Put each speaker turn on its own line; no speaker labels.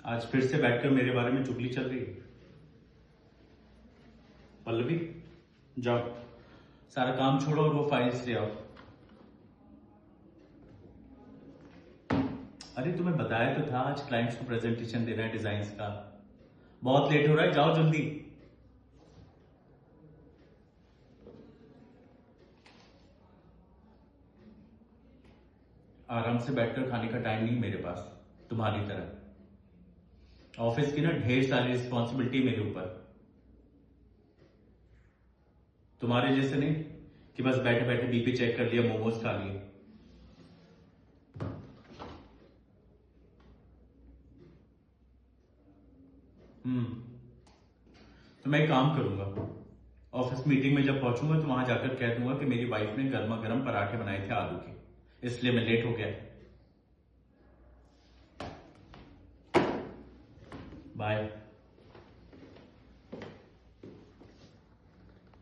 आज फिर से बैठकर मेरे बारे में चुगली चल रही है। पल्लवी, जाओ, सारा काम छोड़ो और वो फाइल्स ले आओ। अरे तुम्हें बताया तो था आज क्लाइंट्स को प्रेजेंटेशन देना है डिजाइन्स का। बहुत लेट हो रहा है, जाओ जल्दी। आराम से बैठकर खाने का टाइम नहीं मेरे पास, तुम्हारी तरह। ऑफिस की ना ढेर सारी रिस्पॉन्सिबिलिटी मेरे ऊपर। तुम्हारे जैसे नहीं कि बस बैठे बैठे बीपी चेक कर लिया, मोमोज खा लिए। तो मैं एक काम करूंगा, ऑफिस मीटिंग में जब पहुंचूंगा तो वहां जाकर कह दूंगा कि मेरी वाइफ ने गर्मा गर्म पराठे बनाए थे आलू के, इसलिए मैं लेट हो गया। बाय।